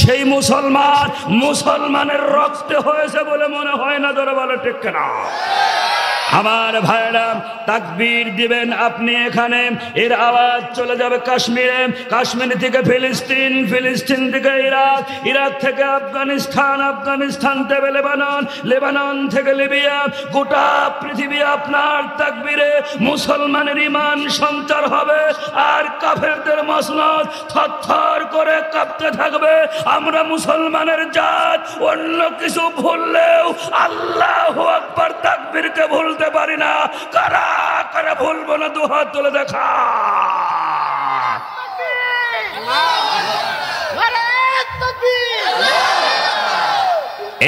সেই মুসলমানের রক্তে হয়েছে বলে মনে হয় না, ধরে বলে ঠিক না। আমার ভাইরা তাকবীর দিবেন আপনি, এখানে এর আওয়াজ চলে যাবে কাশ্মীরে, কাশ্মীর থেকে ফিলিস্তিন, ফিলিস্তিন থেকে ইরাক, ইরাক থেকে আফগানিস্তান, আফগানিস্তান থেকে লেবানন, লেবানন থেকে লিবিয়া। গোটা পৃথিবী আপনার তাকবীরে মুসলমানের ঈমান সঞ্চার হবে, আর কাফেরদের মসনদ থরথর করে কাঁপতে থাকবে। আমরা মুসলমানের জাত অন্য কিছু ভুললেও আল্লাহু আকবার তাকবীরকে ভুলতে পারি না। কারা কারা ভুলবো না, দুহাত তুলে দেখা।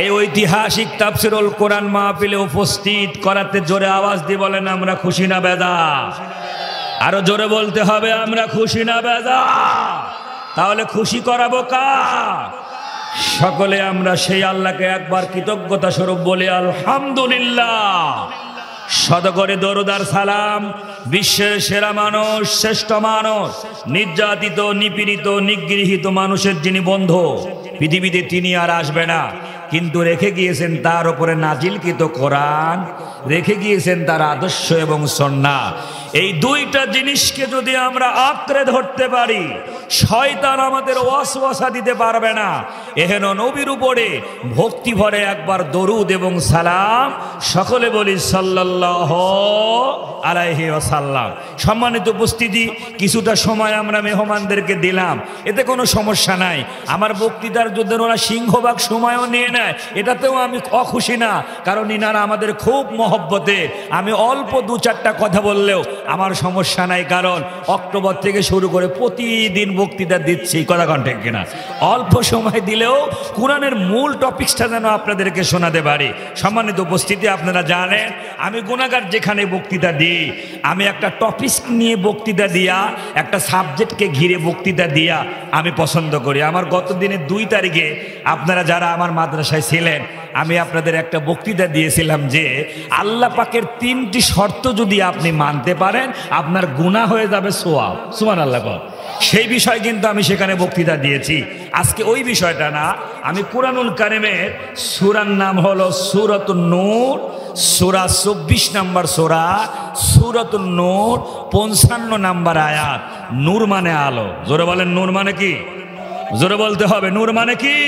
এই ঐতিহাসিক তাফসীরুল কোরআন মাহফিলে উপস্থিত করাতে জোরে আওয়াজ দিয়ে বলেন আমরা খুশি না বেজা? আরো জোরে বলতে হবে আমরা খুশি না বেজা? তাহলে খুশি করাবো কার? সকলে আমরা সেই আল্লাহকে একবার কৃতজ্ঞতা স্বরূপ বলি আলহামদুলিল্লাহ। শতকরে দরুদ আর সালাম বিশ্বের সেরা মানুষ, শ্রেষ্ঠ মানুষ, নির্যাতিত, নিপীড়িত, নিগৃহীত মানুষের যিনি বন্ধু, পৃথিবীতে তিনি আর আসবে না, কিন্তু রেখে গিয়েছেন তার উপরে নাজিলকৃত কোরআন, রেখে গিয়েছেন তার আদর্শ এবং সুন্নাহ। এই দুইটা জিনিসকে যদি আমরা আঁকড়ে ধরতে পারি, শয়তান আমাদের ওয়াসওয়াসা দিতে পারবে না। এহেন নবীর উপরে ভক্তি ভরে একবার দরুদ এবং সালাম সকলে বলি সাল্লাল্লাহু আলাইহি ওয়াসাল্লাম। সম্মানিত উপস্থিতি, কিছুটা সময় আমরা মেহমানদেরকে দিলাম, এতে কোনো সমস্যা নাই। আমার বক্তৃতার যদি ওরা সিংহভাগ সময়ও নিয়ে নেয়, এটাতেও আমি অখুশি না, কারণ ইনারা আমাদের খুব মহব্বতের। আমি অল্প দু চারটা কথা বললেও আমার সমস্যা নাই, কারণ অক্টোবর থেকে শুরু করে প্রতিদিন বক্তৃতা দিচ্ছি, কথা ঠিক কিনা? অল্প সময় দিলেও কোরআনের মূল টপিকসটা যেন আপনাদেরকে শোনাতে পারি। সম্মানিত উপস্থিতি, আপনারা জানেন আমি গুনাহগার যেখানে বক্তৃতা দিই, আমি একটা টপিক নিয়ে বক্তৃতা দিয়া, একটা সাবজেক্টকে ঘিরে বক্তৃতা দিয়া আমি পছন্দ করি। আমার গত দিনের 2 তারিখে আপনারা যারা আমার মাদ্রাসায় ছিলেন, আমি আপনাদের একটা বক্তৃতা দিয়েছিলাম যে আল্লাহ পাকের 3টি শর্ত যদি আপনি মানতে পারেন, আপনার গুনাহ হয়ে যাবে সওয়াব। সুবহানাল্লাহ। সেই বিষয় কিন্তু আমি সেখানে বক্তৃতা দিয়েছি। আজকে ওই বিষয়টা না, আমি কুরআনুল কারীমের সূরার নাম হলো সূরাতুন নূর, সূরা 24 নম্বর সূরা, সূরাতুন নূর 55 নম্বর আয়াত। নূর মানে আলো, জোরে বলেন নূর মানে কি? জোরে বলতে হবে নূর মানে কি?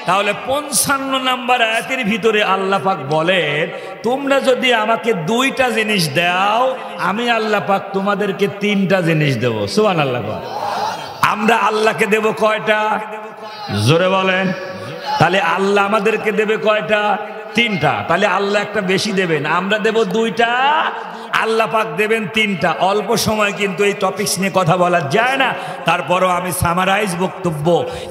তাহলে 55 নম্বর আয়াতের ভিতরে আল্লাহ পাক বলেন, তোমরা যদি আমাকে 2টা জিনিস দাও, আমি আল্লাহ পাক তোমাদেরকে 3টা জিনিস দেব। সুবহানাল্লাহ। আমরা আল্লাহকে দেব কয়টা? জোরে বলেন। তাহলে আল্লাহ আমাদেরকে দেবে কয়টা? 3টা। তাহলে আল্লাহ একটা বেশি দেবেন, আমরা দেব 2টা, আল্লাহ পাক দেবেন 3টা। অল্প সময় কিন্তু এই টপিকস নিয়ে কথা বলা যায় না, তারপরও আমি সামারাইজ বক্তব্য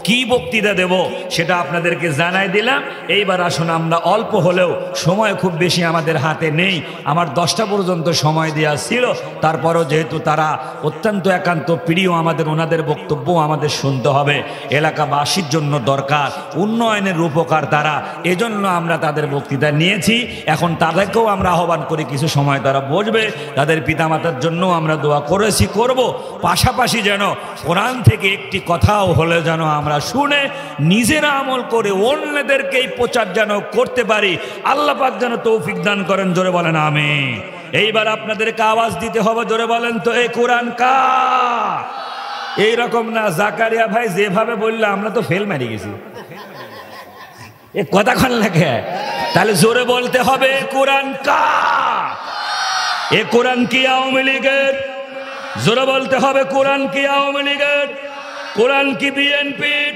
কি বক্তৃতা দেব সেটা আপনাদেরকে জানাই দিলাম। এইবার আসুন, আমরা অল্প হলেও সময় খুব বেশি আমাদের হাতে নেই, আমার 10টা পর্যন্ত সময় দেওয়া ছিল, তারপরও যেহেতু তারা অত্যন্ত একান্ত প্রিয় আমাদের, ওনাদের বক্তব্য আমাদের শুনতে হবে, এলাকাবাসীর জন্য দরকার, উন্নয়নের উপকার তারা, এজন্য আমরা তাদের বক্তৃতা নিয়েছি। এখন তাদেরকেও আমরা আহ্বান করি কিছু সময় তারা বসবে, তাদের পিতামাতার জন্য আমরা দোয়া করেছি, করব। পাশাপাশি যেন কোরআন থেকে একটি কথাও হলে যেন আমরা শুনে নিজেরা আমল করে অন্যদেরকেই প্রচার যেন করতে পারি। আল্লাহ পাক যেন তৌফিক দান করেন, জোরে বলেন আমিন। এইবার আপনাদেরকে আওয়াজ দিতে হবে, জোরে বলেন তো এই কোরআন কার? এইরকম না জাকারিয়া ভাই যেভাবে বললো আমরা তো ফেল মারি গেছি, এ কথা কন লাগে। তাহলে জোরে বলতে হবে কোরআন কার? এ কোরআন কি আওয়ামী লীগের? জোরে বলতে হবে কোরআন কি আওয়ামী লীগের? কোরআন কি বিএনপির?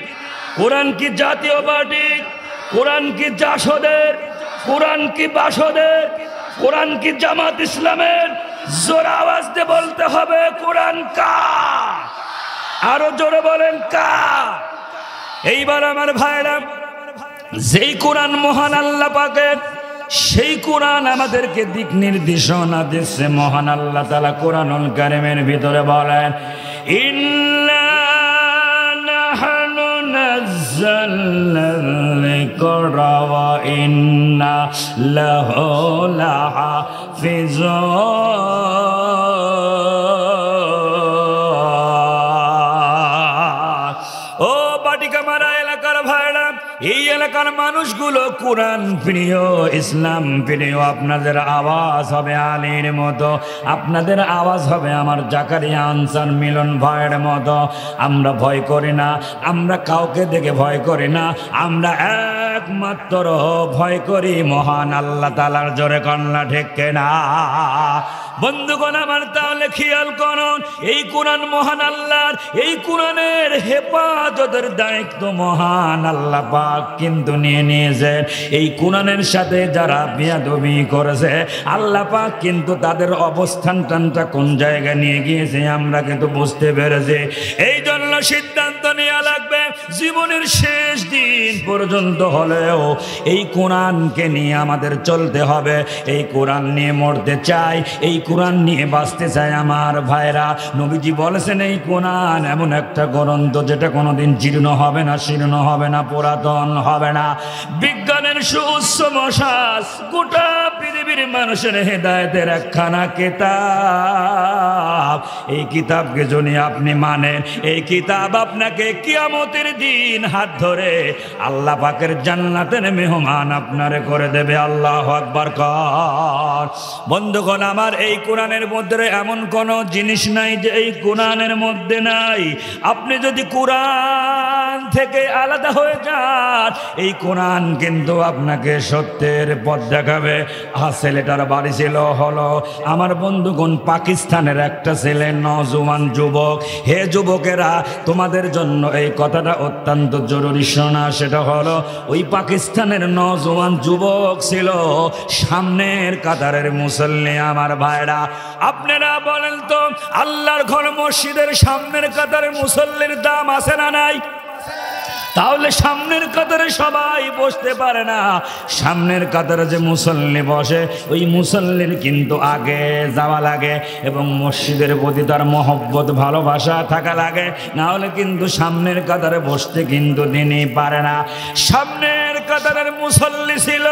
কোরআন কি জাতীয় পার্টির? কোরআন কি জাসদের? কোরআন কি বাসদের? কোরআন কি জামাত ইসলামের? জোরে আওয়াজ দিয়ে বলতে হবে কোরআন কার? আরো জোরে বলেন কার? এইবার আমার ভাইরা, যেই কোরআন মহান আল্লাহ পাকের, সেই কোরআন আমাদেরকে দিক নির্দেশনা দিচ্ছে। মহান আল্লাহ তাআলা কোরআনুল কারীমের ভিতরে বলেন, ইন্না নাহনু নাযালনা যিকরা ওয়া ইন্না লাহু লাহাফিজুন। ও বাটিকা মারা এই এলাকার মানুষগুলো কোরআন প্রিয়, ইসলাম প্রিয়। আপনাদের আওয়াজ হবে আলীর মতো, আপনাদের আওয়াজ হবে আমার জাকারিয়া আনসার মিলন ভাইয়ের মতো। আমরা ভয় করি না, আমরা কাউকে দেখে ভয় করি না, আমরা একমাত্র ভয় করি মহান আল্লাহ তাআলার। জোরে কন্যা ঠিক কিনা? বন্ধুগণ আমার, তাহলে খেয়াল করুন, এই কোরআন মহান আল্লাহর, এই কোরআনের হেফাজতের দায়িত্ব মহান আল্লাহ পাক কিন্তু নিয়ে নিয়েছে। এই কোরআনের সাথে যারা বেয়াদবি করেছে, আল্লাহ পাক কিন্তু তাদের অবস্থানটা কোন জায়গায় নিয়ে গিয়েছে আমরা কিন্তু বুঝতে পেরেছি। এই জন্য সিদ্ধান্ত নেওয়া লাগবে, জীবনের শেষ দিন পর্যন্ত হলেও এই কোরআনকে নিয়ে আমাদের চলতে হবে। এই কোরআন নিয়ে মরতে চাই, এই কোরআন নিয়ে বাঁচতে চাই আমার ভাইরা। নবীজি বলেছেন এই কোরআন এমন একটা গ্রন্থ যেটা কোনোদিন জীর্ণ হবে না, শীর্ণ হবে না, পুরাতন হবে না। বিজ্ঞানের সুউচ্চ মশাল, গোটা পৃথিবীর মানুষের হেদায়েতের একখানা কিতাব। এই কিতাবকে যদি আপনি মানেন, এই কিতাব আপনাকে কিয়ামতের দিন হাত ধরে আল্লাহ পাকের জান্নাতের মেহমান আপনারে করে দেবে। আল্লাহু আকবার কর। বন্ধুগণ আমার, এই কোরআনের মধ্যে এমন কোন জিনিস নাই যে এই কোরআনের মধ্যে নাই। আপনি যদি কোরআন থেকে আলাদা হয়ে যান, এই কোরআন কিন্তু আপনাকে সত্যের পথ দেখাবে। ছেলেটার বাড়ি ছিল হলো আমার বন্ধুগণ পাকিস্তানের একটা ছেলে, নওজোয়ান যুবক। হে যুবকেরা, তোমাদের জন্য এই কথাটা অত্যন্ত জরুরি শোনা। সেটা হলো, ওই পাকিস্তানের নওজোয়ান যুবক ছিল সামনের কাতারের মুসল্লি। আমার ভাইরা, আপনারা বলেন তো, আল্লাহর ঘর মসজিদের সামনের কাতারের মুসল্লির দাম আছে না নাই? তাহলে সামনের কাতারে সবাই বসতে পারে না। সামনের কাতারে যে মুসল্লি বসে, ওই মুসল্লির কিন্তু আগে যাওয়া লাগে এবং মসজিদের প্রতি তার মহব্বত ভালোবাসা থাকা লাগে, না হলে কিন্তু সামনের কাতারে বসতে কিন্তু তিনি পারে না। সামনের কাতারের মুসল্লি ছিল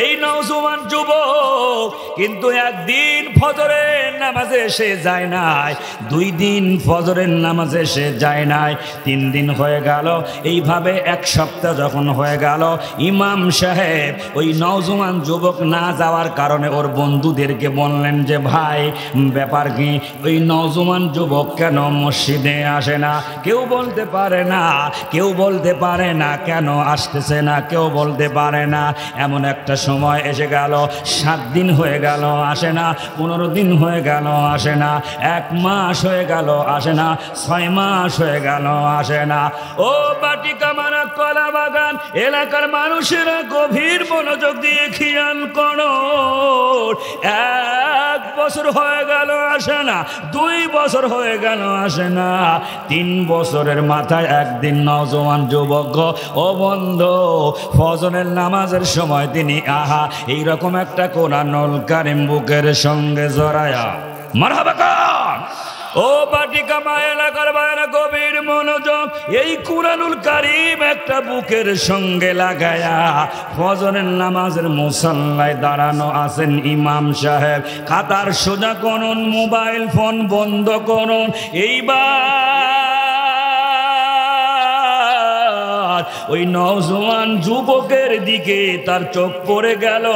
এই নওজোয়ান যুবক, কিন্তু একদিন ফজরের নামাজে সে যায় নাই, 2 দিন ফজরের নামাজে সে যায় নাই, 3 দিন হয়ে গেল। এইভাবে 1 সপ্তাহ যখন হয়ে গেল, ইমাম সাহেব ওই নওজোয়ান যুবক না যাওয়ার কারণে ওর বন্ধুদেরকে বললেন যে ভাই ব্যাপার কি, ওই নওজোয়ান যুবক কেন মসজিদে আসে না? কেউ বলতে পারে না, কেউ বলতে পারে না কেন আসতেছে না, কেউ বলতে পারে না। এমন একটা সময় এসে গেল, 7 দিন হয়ে গেল আসে না, 15 দিন হয়ে গেল আসে না, 1 মাস হয়ে গেল আসে না, 6 মাস হয়ে গেল আসে না। ও বাটিকা মারা কলা বাগান এলাকার মানুষেরা গভীর মনোযোগ দিয়ে খেয়াল করো, 1 বছর হয়ে গেল আসে না, 2 বছর হয়ে গেল আসে না, 3 বছরের মাথায় একদিন নওজোয়ান যুবক ও বন্ধু ফজরের নামাজের সময় তিনি এইরকম একটা কোরআনুল কারীম বুকের সঙ্গে জড়ায়া মারহাবা কর। ও বাটিকা মা এলাকার বাইরে গভীর মনোযোগ, এই কোরআনুল কারীম একটা বুকের সঙ্গে লাগায়া ফজরের নামাজের মুসাল্লায় দাঁড়ানো আছেন ইমাম সাহেব। কাতার সোজা করুন, মোবাইল ফোন বন্ধ করুন। এইবার ওই নওজোয়ান যুবকের দিকে তার চোখ পড়ে গেল।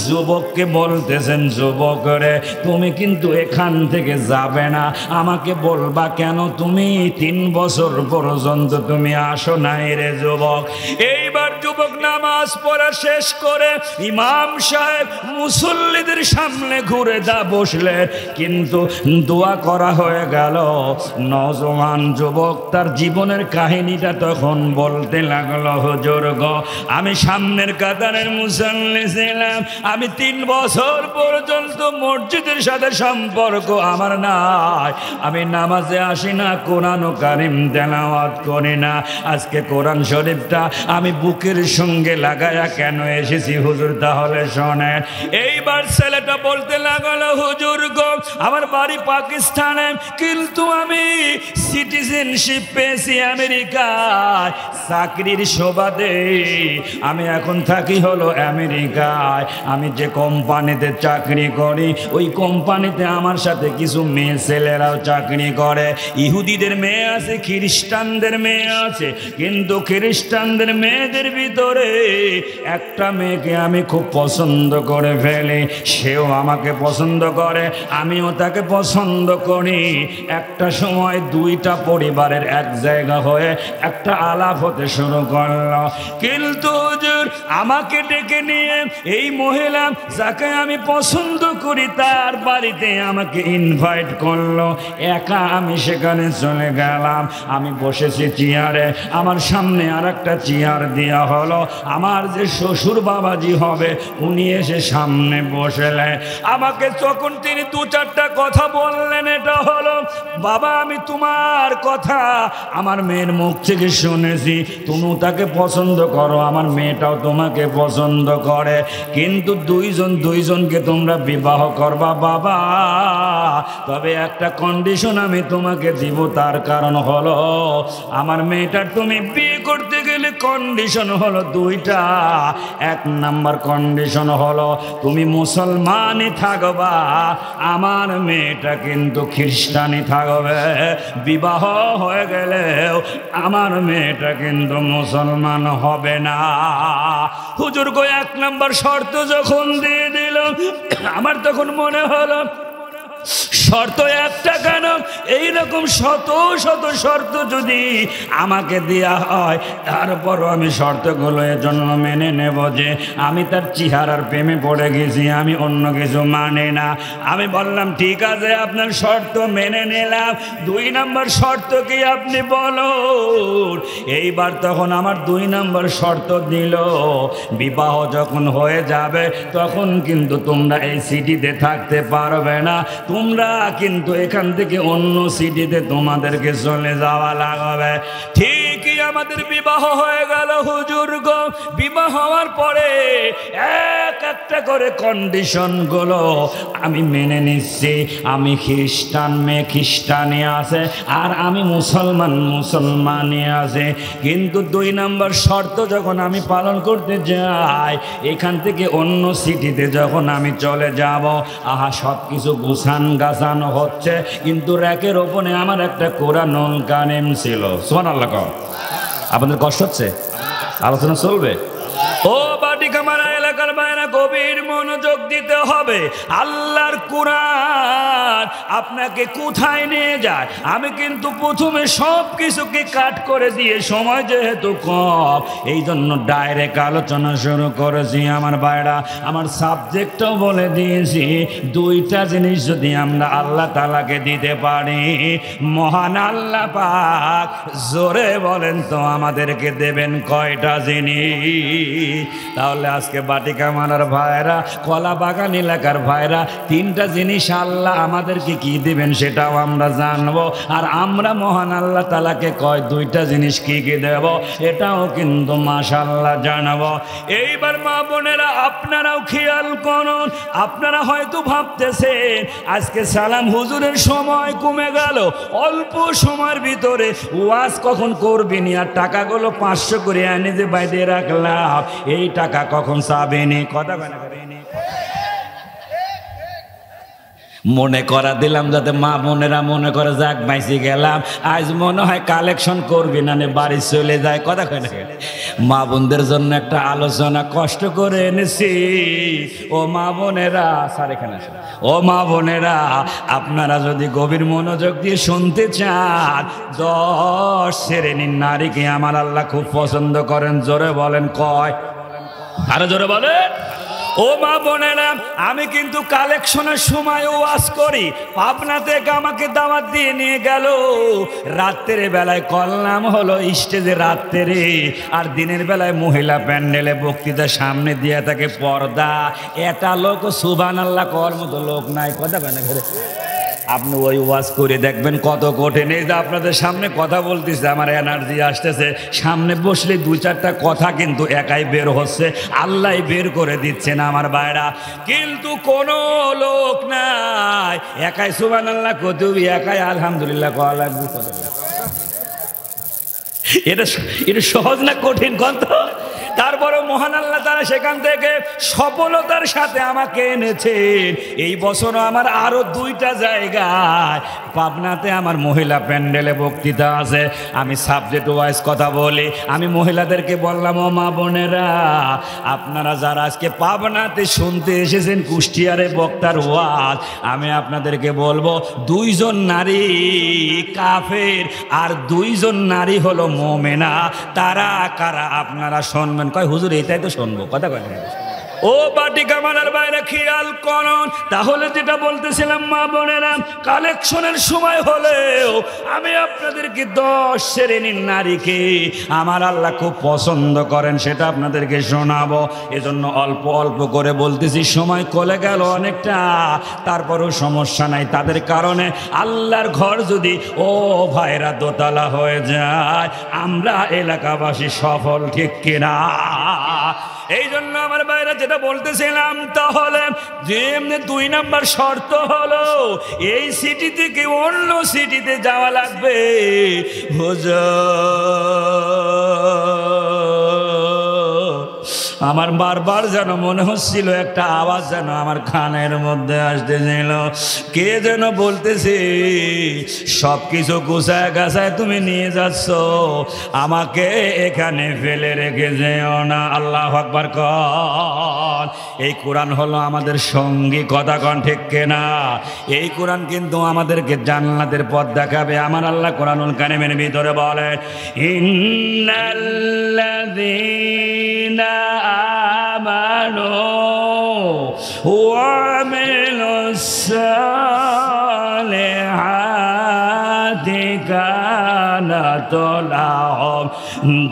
যুবককে বলতেছেন, যুবক রে তুমি কিন্তু এখান থেকে যাবে না, আমাকে বলবা কেন তুমি 3 বছর পর্যন্ত তুমি আসো নাই রে যুবক। এইবার যুবক নামাজ পড়া শেষ করে ইমাম সাহেব মুসল্লিদের সামনে ঘুরে বসলেন, কিন্তু দোয়া করা হয়ে গেল। নওজোয়ান যুবক তার জীবনের কাহিনীটা তখন বলতে লাগলো, হুজুর গো আমি সামনের কাতারের মুসল্লি ছিলাম, আমি 3 বছর পর্যন্ত মসজিদের সাথে সম্পর্ক আমার নাই, আমি নামাজে আসি না, কোরআন কারীম তেলাওয়াত করি না। আজকে কোরআন শরীফটা আমি বুকের সঙ্গে লাগায়া কেন এসেছি হুজুর তাহলে শোনেন। এইবার ছেলেটা বলতে লাগলো, হুজুর গো আমার বাড়ি পাকিস্তানে, কিন্তু আমি সিটিজেনশিপ পেয়েছি আমেরিকায়, চাকরির সুবাদে আমি এখন থাকি হলো আমেরিকায়। আমি যে কোম্পানিতে চাকরি করি ওই কোম্পানিতে আমার সাথে কিছু মেয়ে ছেলেরাও চাকরি করে। ইহুদিদের মেয়ে আছে, খ্রিস্টানদের মেয়ে আছে, কিন্তু খ্রিস্টানদের মেয়েদের ভিতরে একটা মেয়েকে আমি খুব পছন্দ করে ফেলি, সেও আমাকে পছন্দ করে, আমিও তাকে পছন্দ করি। একটা সময় দুইটা পরিবারের এক জায়গা হয়ে একটা আলাপ হতে শুরু করলো। কিন্তু হুজুর আমাকে ডেকে নিয়ে এই মহিলা যাকে আমি পছন্দ করি তার বাড়িতে আমাকে ইনভাইট করলো। একা আমি সেখানে চলে গেলাম। আমি বসেছি চেয়ারে, আমার সামনে আর একটা চেয়ার দেওয়া হলো। আমার যে শ্বশুর বাবাজি হবে উনি এসে সামনে বসলেন। আমাকে তখন তিনি দু চারটা কথা বললেন। এটা হলো, বাবা আমি তোমার কথা আমার মেয়ের মুখ থেকে শুনেছি, তুমিও তাকে পছন্দ করো, আমার মেয়েটাও তোমাকে পছন্দ করে, কিন্তু দুইজনকে তোমরা বিবাহ করবা বাবা, তবে একটা কন্ডিশন আমি তোমাকে দিব। তার কারণ হলো আমার মেয়েটার তুমি বিয়ে করতে গেলে কন্ডিশন হলো দুইটা। এক নাম্বার কন্ডিশন হলো তুমি মুসলমানই থাকবা, আমার মেয়েটা কিন্তু খ্রিস্টানই থাকবে। বিবাহ হয়ে গেলেও আমার মেয়েটা কিন্তু মুসলমান হবে না। হুজুর গো এক নাম্বার শর্ত যখন দিয়ে দিল, আমার তখন মনে হলো শর্ত একটা কেন, এইরকম শত শত শর্ত যদি আমাকে দেয়া হয় তারপরও আমি শর্তগুলো এর জন্য মেনে নেব যে আমি তার চেহারার প্রেমে পড়ে গেছি, আমি অন্য কিছু মানে না। আমি বললাম ঠিক আছে আপনার শর্ত মেনে নিলাম, 2 নম্বর শর্ত কি আপনি বলুন। এইবার তখন আমার 2 নম্বর শর্ত দিল, বিবাহ যখন হয়ে যাবে তখন কিন্তু তোমরা এই সিটিতে থাকতে পারবে না, তোমরা কিন্তু এখান থেকে অন্য সিটিতে তোমাদেরকে চলে যাওয়া লাগবে। ঠিকই আমাদের বিবাহ হয়ে গেল হুজুর গো। বিবাহ হওয়ার পরে একটা করে কন্ডিশন গুলো আমি মেনে নিচ্ছি। আমি খ্রিস্টান, মেয়ে খ্রিস্টানি আছে, আর আমি মুসলমানই আছে। কিন্তু 2 নম্বর শর্ত যখন আমি পালন করতে যাই, এখান থেকে অন্য সিটিতে যখন আমি চলে যাব, আহা সব কিছু গাছানো হচ্ছে, কিন্তু র্যাকের ওপরে আমার একটা কোরআনুল কারীম ছিল। সুবহানাল্লাহ। আপনাদের কষ্ট হচ্ছে? আলোচনা চলবে? ও বাটি কামারা এলাকার বাইরে গভীর মনোযোগ দিতে হবে। আল্লাহর কোরআন আপনাকে কোথায় নিয়ে যায়। আমি কিন্তু প্রথমে সব কিছুকে কাট করে দিয়ে, সময় যেহেতু কম এই জন্য ডাইরেক্ট আলোচনা শুরু করেছি। আমার ভাইরা, আমার সাবজেক্টটাও বলে দিয়েছি। 2টা জিনিস যদি আমরা আল্লাহ তাআলাকে দিতে পারি, মহান আল্লাহ পাক জোরে বলেন তো আমাদেরকে দেবেন কয়টা জিনিস? তাহলে আজকে বাটিকা মারার ভাইরা, কলা বাগান এলাকার ভাইরা, 3টা জিনিস আল্লাহ আমাদেরকে কি দিবেন সেটাও আমরা জানবো। আর আমরা মহান আল্লাহ তাআলাকে কয় 2টা জিনিস কি কি দেব এটাও কিন্তু মাশাআল্লাহ জানাবো। এইবার মা বোনেরা আপনারাও খেয়াল করুন। আপনারা হয়তো ভাবতেছেন আজকে সালাম হুজুরের সময় কমে গেল, অল্প সময়ের ভিতরে ওয়াজ কখন করবেনি, আর টাকাগুলো 500 করে এনে যে বাইরে রাখলাম এই টাকা কখন চাবেনি। কথা করেনি মনে করা দিলাম যাতে মা বোনেরা মনে করে যাক বাইসি গেলাম, আজ মনে হয় কালেকশন করবি না, বাড়ি চলে যায়। কথা কয় না? মা বোনদের জন্য একটা আলোচনা কষ্ট করে এনেছি। ও মা বোনেরা, স্যার এখানে আসেন। ও মা বোনেরা, আপনারা যদি গভীর মনোযোগ দিয়ে শুনতে চান, 10 শ্রেণীর নারীকে আমার আল্লাহ খুব পছন্দ করেন। জোরে বলেন কয়? আরো জোরে বলেন। ও মা বোনেরা, আমি কিন্তু কালেকশনের সময় ওয়াজ করি। পাবনা থেকে আমাকে দাওয়াত দিয়ে নিয়ে গেল, রাত্রের বেলায় করলাম হলো স্টেজে রাত্রে, আর দিনের বেলায় মহিলা প্যান্ডেলে বক্তৃতা সামনে দিয়ে থাকে পর্দা। এটা লোক সুবহানাল্লাহ কর মতো লোক নাই। কথা বলে ঘরে আপনি ওই ওয়াজ করে দেখবেন কত কঠিন। এই যে আপনাদের সামনে কথা বলতেছে, আমার এনার্জি আসতেছে, সামনে বসলে 2-4টা কথা কিন্তু একাই বের হচ্ছে, আল্লাহ বের করে দিচ্ছেন আমার ভাইরা। কিন্তু কোনো লোক নাই, একাই সুবহানাল্লাহ কতবি, একাই আলহামদুলিল্লাহ কওয়া লাগবে। এটা এটা সহজ না কঠিন কথা? তারপরে মহান আল্লাহ তাআলা সেখান থেকে সফলতার সাথে আমাকে এনেছেন। এই বছরও আমার আরো 2টা জায়গায়, পাবনাতে আমার মহিলা প্যান্ডেলে বক্তৃতা আছে। আমি সাবজেক্ট ওয়াইজ কথা বলি। আমি মহিলাদেরকে বললাম, ও মা বোনেরা, আপনারা যারা আজকে পাবনাতে শুনতে এসেছেন কুষ্টিয়ারে বক্তার ওয়াজ, আমি আপনাদেরকে বলবো 2 জন নারী কাফের আর 2 জন নারী হলো মুমিনা। তারা কারা আপনারা শুনবেন? কয় হুজুর এটাই তো শুনবো, কথা কয় না। ও বাটি কামানের বাইরে খেয়াল করুন। তাহলে যেটা বলতেছিলাম মা বোনেরা, কালেকশনের সময় হলেও আমি আপনাদেরকে 10 শ্রেণীর নারীকে আমার আল্লাহ খুব পছন্দ করেন, সেটা আপনাদেরকে শোনাবো। এজন্য অল্প অল্প করে বলতেছি, সময় চলে গেল অনেকটা, তারপরেও সমস্যা নাই। তাদের কারণে আল্লাহর ঘর যদি ও ভাইরা দোতলা হয়ে যায়, আমরা এলাকাবাসী সফল, ঠিক কিনা? এই জন্য আমার ভাইরা যেটা বলতেছিলাম, তাহলে যে 2 নাম্বার শর্ত হলো এই সিটি থেকে অন্য সিটিতে যাওয়া লাগবে। আমার বারবার যেন মনে হচ্ছিল, একটা আওয়াজ যেন আমার কানের মধ্যে আসতেছিল। কে যেন বলতেছে, সব কিছু গুছায় গাছায় তুমি নিয়ে যাচ্ছ, আমাকে এখানে ফেলে রেখে যেও না। আল্লাহু আকবার কন। এই কোরআন হলো আমাদের সঙ্গী, কথা কন ঠিক কিনা? এই কোরআন কিন্তু আমাদেরকে জান্নাতের পথ দেখাবে। আমার আল্লাহ কোরআনুল কারীমের ভিতরে বলেন, ইন্নাল্লাযীনা আমানু ওয়া আমিলুস সালিহাতি কানাত লাহুম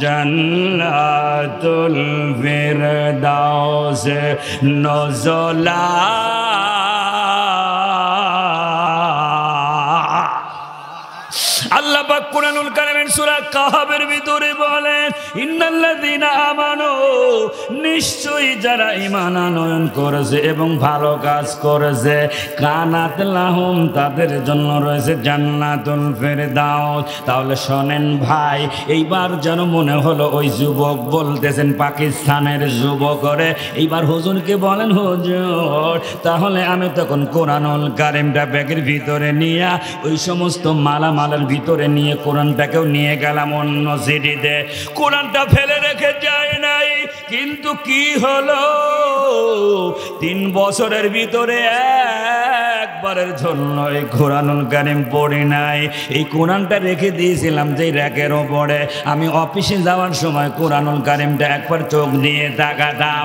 জান্নাতুল ফিরদাউস নুজুলা। আল্লাহ পাক কুরআনুল কারীমের সূরা কাহাবের ভিতরে বলেন, ইন্নাল্লাযীনা আমানু, নিশ্চয়ই যারা ঈমান আনয়ন করেছে এবং ভালো কাজ করেছে, কানাত লাহুম, তাদের জন্য রয়েছে জান্নাতুল ফিরদাউস। তাহলে শোনেন ভাই, এইবার যেন মনে হলো ওই যুবক বলতেছেন, পাকিস্তানের যুবক করে, এইবার হুজুরকে বলেন, হুজুর তাহলে আমি তখন কোরআনুল কারীমটা ব্যাগের ভিতরে নিয়ে ওই সমস্ত মালামালের ভিতরে নিয়ে কোরআনটাকেও নিয়ে গেলাম অন্য সিটিতে। কোরআনটা ফেলে রেখে যায় নাই, কিন্তু কি হলো, 3 বছরের ভিতরে একবারের জন্য এই কোরআনুল কারীম পড়ি নাই। এই কোরআনটা রেখে দিয়েছিলাম যে র্যাকের ওপরে। আমি অফিসে যাওয়ার সময় কোরআনুল কারীমটা একবার চোখ দিয়ে তাকাতাম,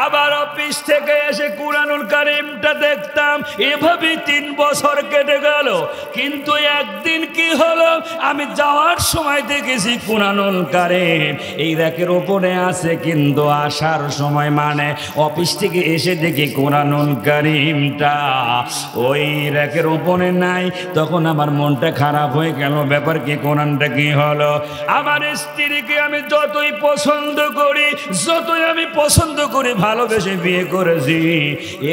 আবার অফিস থেকে এসে কোরআনুল কারীমটা দেখতাম। এভাবেই 3 বছর কেটে গেল। কিন্তু একদিন কি হলো, আমি যাওয়ার সময় দেখেছি কোরআনুল কারীম এই র্যাকের ওপরে আছে, কিন্তু আসার সময় মানে অফিস থেকে এসে দেখি কোরআনুল কারীমটা ওই র্যাকের ওপরে নাই। তখন আমার মনটা খারাপ হয়ে গেল, ব্যাপার কি, কোরআনটা কি হলো? আমার স্ত্রীকে আমি যতই পছন্দ করি ভালোবেসে বিয়ে করেছি,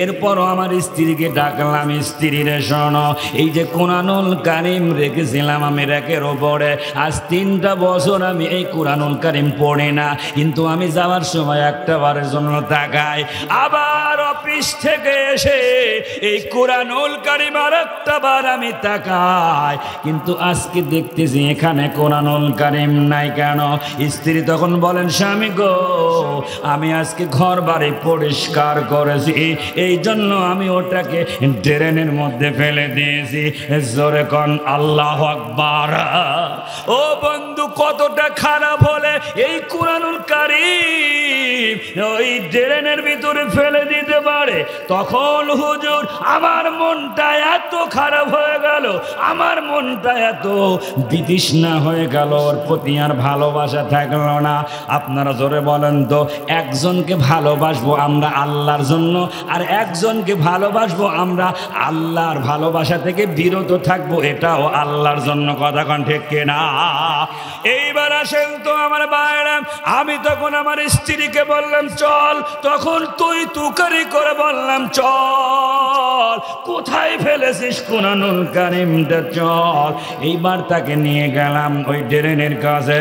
এরপরও আমার স্ত্রীকে ডাকলাম, স্ত্রীরে শোনো, এই যে কোরআনুল কারীম রেখেছিলাম আমি র্যাকের ওপরে, আজ 3টা বছর আমি এই কোরআনুল কারীম পড়ি না, কিন্তু আমি যাওয়ার সময় একটা বারের জন্য তাকাই, আবার অফিস থেকে এসে এই কোরআনুল কারীম আর একটা বার আমি তাকাই, কিন্তু আজকে দেখতেছি এখানে কোরআনুল কারীম নাই কেন? স্ত্রী তখন বলেন, স্বামী গো, আমি আজকে ঘর বাড়ি পরিষ্কার করেছি, এই জন্য আমি ওটাকে ড্রেনের মধ্যে ফেলে দিয়েছি। জোরে কোন আল্লাহু আকবার। ও বন্ধু, কতটা খারাপ হলে এই কোরআনুল কারীম ওই ড্রেনের ভিতরে ফেলে দিতে পারে? তখন হুজুর আমার মনটা এত খারাপ হয়ে গেল, আমার মনটা এত বিতৃষ্ণা হয়ে গেল, ওর প্রতি আর ভালোবাসা থাকলো না। আপনারা জোরে বলেন তো, একজনকে ভালোবাসবো আমরা আল্লাহর জন্য, আর একজনকে ভালোবাসবো আমরা আল্লাহর ভালোবাসা থেকে বিরত থাকবো, এটাও আল্লাহর জন্য, কথা কোন ঠিক কিনা? এইবার আসেন তো আমার ভাইরা, আমি তখন আমার স্ত্রীকে বললাম চল, তখন তুই তুকারি করে বললাম চল, কোথায় ফেলেছি পেরেছিস কোরআনুল কারীমটা চল। এইবার তাকে নিয়ে গেলাম ওই ড্রেনের কাছে।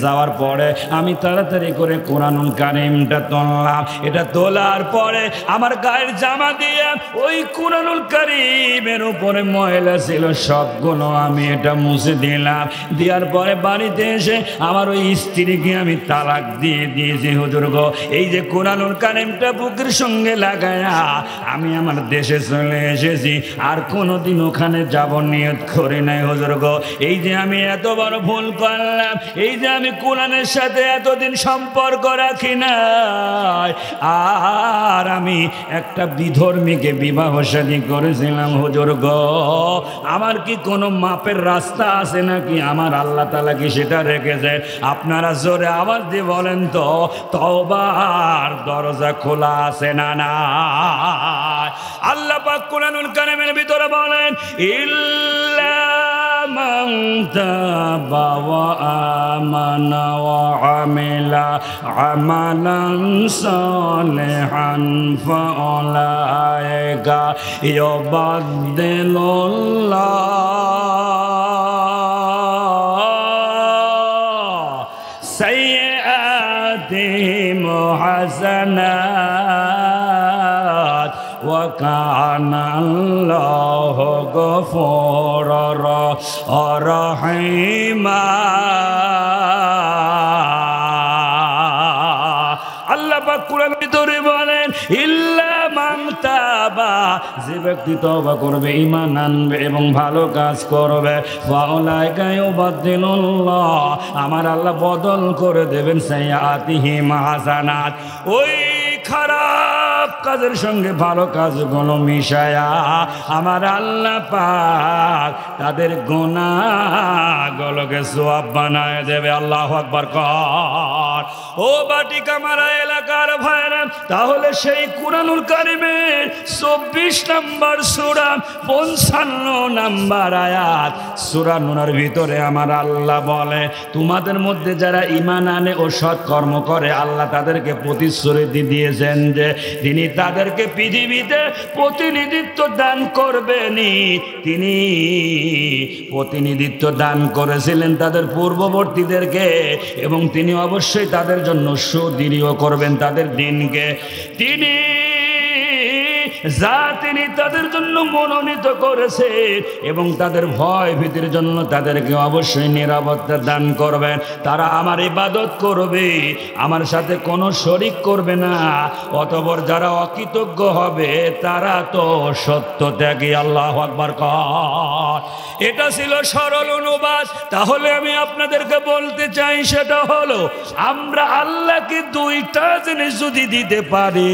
যাওয়ার পরে আমি তাড়াতাড়ি করে কোরআনুল কারীমটা তুললাম। এটা তোলার পরে আমার গায়ের জামা দিয়ে ওই কোরআনুল কারীমের উপরে ময়লা ছিল সবগুলো আমি এটা মুছে দিলাম। দেওয়ার পরে বাড়িতে এসে আমার ওই স্ত্রীকে আমি তালাক দিয়ে দিয়েছি। হুজুর গো, এই যে কোরআনুল কারীমটা বুকের সঙ্গে লাগায়া আমি আমার দেশে চলে এসেছি, আর কোনোদিন ওখানে যাব নিয়ত করি নাই। হুজুর গো, এই যে আমি এত বড় ভুল করলাম, এই যে আমি কোরআনের সাথে এতদিন সম্পর্ক রাখি নাই, আর আমি একটা বিধর্মীকে বিবাহ শাদী করেছিলাম। হুজুর গো, আমার কি কোনো মাপের রাস্তা আছে নাকি? আমার আল্লাহ তাআলা কি সেটা রেখেছে? আপনারা জোরে আওয়াজ দিয়ে বলেন তো, তওবার দরজা খোলা আছে না না? আল্লাহ পাক কোরআনুল কারীমের ভিতরে বলেন, ইল্লা মান তাবা ওয়া আমানা ওয়া আমিলা আমালান সালিহান ফাউলাইকা ইউবাদদিলুল্লাহ সাইয়্যাতিহিম হাসানাত ওয়া কানা আল্লাহু গফুরার রাহিমা। আল্লাহ পাক কোরআনের ভিতরে বলেন, ইল্লা মান তাবা, যে ব্যক্তি তওবা করবে, ঈমান আনবে এবং ভালো কাজ করবে, ফাউলাইকা ইউবাদদিলুল্লাহ, আমার আল্লাহ বদল করে দেবেন সাইয়্যাতিহিম হাসানাত, ওই খারাপ কাজের সঙ্গে ভালো কাজগুলো মিশায়া আমার আল্লাহ পাক তাদের গুনাহগুলোকে সওয়াব বানায় দেবে। আল্লাহু আকবার কর। ও বাটিকামারা এলাকার ভাইরা, তাহলে সেই কোরআনুল কারীমের 24 নম্বর সূরা 55 নম্বর আয়াত সূরা নূরের ভিতরে আমার আল্লাহ বলে, তোমাদের মধ্যে যারা ঈমান আনে ও সৎকর্ম করে, আল্লাহ তাদেরকে প্রতিশ্রুতি দিয়েছেন যে তিনি তাদেরকে পৃথিবীতে প্রতিনিধিত্ব দান করবেনই। তিনি প্রতিনিধিত্ব দান করেছিলেন তাদের পূর্ববর্তীদেরকে, এবং তিনি অবশ্যই তাদের জন্য সুদৃঢ় করবেন তাদের দিনকে। তিনি তিনি তাদের জন্য মনোনীত করেছে, এবং তাদের ভয় ভীতির জন্য তাদেরকে অবশ্যই নিরাপত্তা দান করবেন। তারা আমার ইবাদত করবে, আমার সাথে কোনো শরিক করবে না। অতঃপর যারা অকৃতজ্ঞ হবে তারা তো সত্য ত্যাগী। আল্লাহু আকবার কর। এটা ছিল সরল অনুবাদ। তাহলে আমি আপনাদেরকে বলতে চাই, সেটা হলো, আমরা আল্লাহকে দুইটা জিনিস যদি দিতে পারি,